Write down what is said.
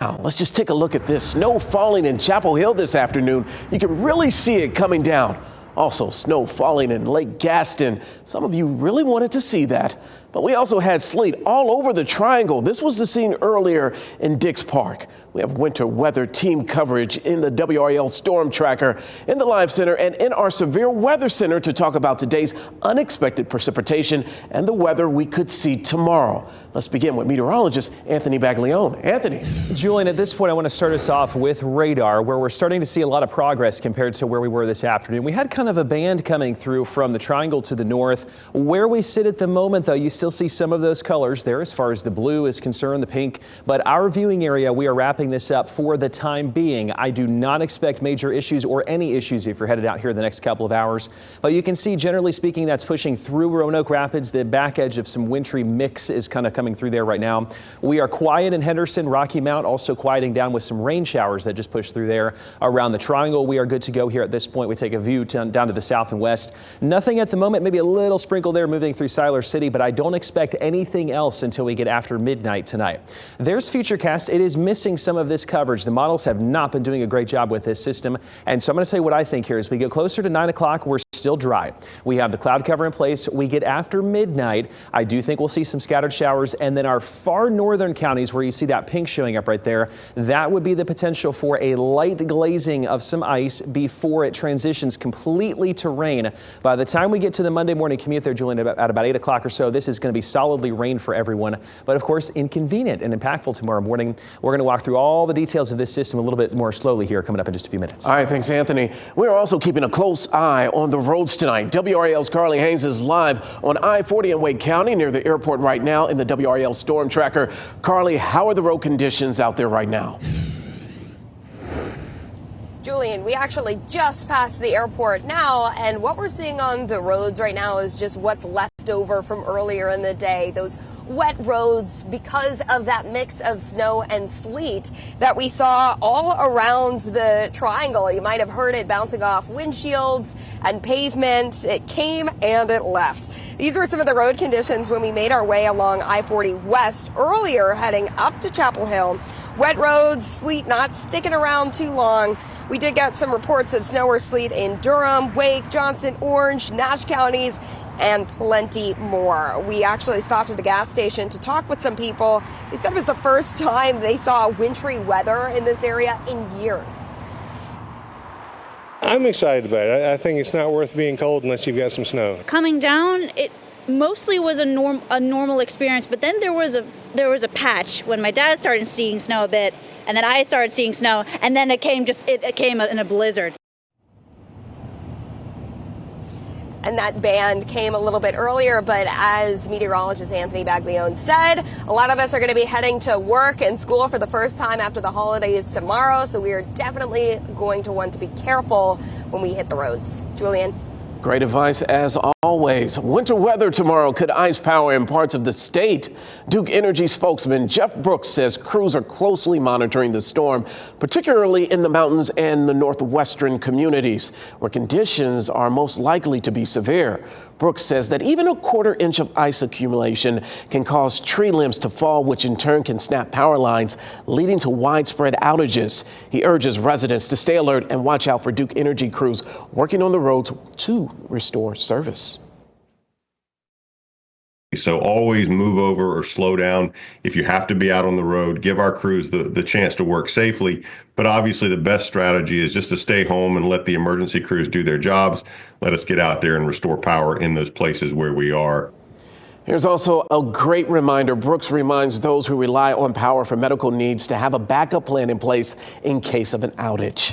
Now, let's just take a look at this. Snow falling in Chapel Hill this afternoon. You can really see it coming down. Also, snow falling in Lake Gaston. Some of you really wanted to see that. But we also had sleet all over the Triangle. This was the scene earlier in Dix Park. We have winter weather team coverage in the WRAL Storm Tracker, in the Live Center, and in our Severe Weather Center to talk about today's unexpected precipitation and the weather we could see tomorrow. Let's begin with meteorologist Anthony Baglione. Anthony. Julian, at this point, I want to start us off with radar, where we're starting to see a lot of progress compared to where we were this afternoon. We had kind of a band coming through from the Triangle to the north. Where we sit at the moment, though, you still see some of those colors there as far as the blue is concerned, the pink. But our viewing area, we are wrapping this up for the time being. I do not expect major issues or any issues if you're headed out here the next couple of hours. But you can see, generally speaking, that's pushing through Roanoke Rapids. The back edge of some wintry mix is kind of coming through there right now. We are quiet in Henderson, Rocky Mount, also quieting down with some rain showers that just pushed through there around the Triangle. We are good to go here at this point. We take a view down to the south and west. Nothing at the moment, maybe a little sprinkle there moving through Siler City, but I don't expect anything else until we get after midnight tonight. There's Futurecast. It is missing some of this coverage. The models have not been doing a great job with this system. And so I'm going to say what I think here. As we get closer to 9 o'clock, we're still dry. We have the cloud cover in place. We get after midnight. I do think we'll see some scattered showers. And then our far northern counties, where you see that pink showing up right there, that would be the potential for a light glazing of some ice before it transitions completely to rain. By the time we get to the Monday morning commute there, Julian, at about 8 o'clock or so, this is going to be solidly rain for everyone. But of course, inconvenient and impactful tomorrow morning. We're going to walk through all the details of this system a little bit more slowly here coming up in just a few minutes. All right, thanks, Anthony. We're also keeping a close eye on the roads tonight. WRAL's Carly Haynes is live on I-40 in Wake County near the airport right now in the WRAL Storm Tracker. Carly, how are the road conditions out there right now? Julian, we actually just passed the airport now, and what we're seeing on the roads right now is just what's left over from earlier in the day. Those wet roads because of that mix of snow and sleet that we saw all around the Triangle. You might have heard it bouncing off windshields and pavement. It came and it left. These were some of the road conditions when we made our way along I-40 West earlier, heading up to Chapel Hill. Wet roads, sleet not sticking around too long. We did get some reports of snow or sleet in Durham, Wake, Johnston, Orange, Nash counties, and plenty more. We actually stopped at a gas station to talk with some people. They said it was the first time they saw wintry weather in this area in years. I'm excited about it. I think it's not worth being cold unless you've got some snow. Coming down, it mostly was a normal experience, but then there was a patch when my dad started seeing snow a bit, and then I started seeing snow, and then it came in a blizzard. And that band came a little bit earlier, but as meteorologist Anthony Baglione said, a lot of us are going to be heading to work and school for the first time after the holidays tomorrow, so we are definitely going to want to be careful when we hit the roads. Julian? Great advice as always. Winter weather tomorrow could ice power in parts of the state. Duke Energy spokesman Jeff Brooks says crews are closely monitoring the storm, particularly in the mountains and the northwestern communities, where conditions are most likely to be severe. Brooks says that even a quarter-inch of ice accumulation can cause tree limbs to fall, which in turn can snap power lines, leading to widespread outages. He urges residents to stay alert and watch out for Duke Energy crews working on the roads to restore service. So always move over or slow down. If you have to be out on the road, give our crews the chance to work safely. But obviously the best strategy is just to stay home and let the emergency crews do their jobs. Let us get out there and restore power in those places where we are. Here's also a great reminder. Brooks reminds those who rely on power for medical needs to have a backup plan in place in case of an outage.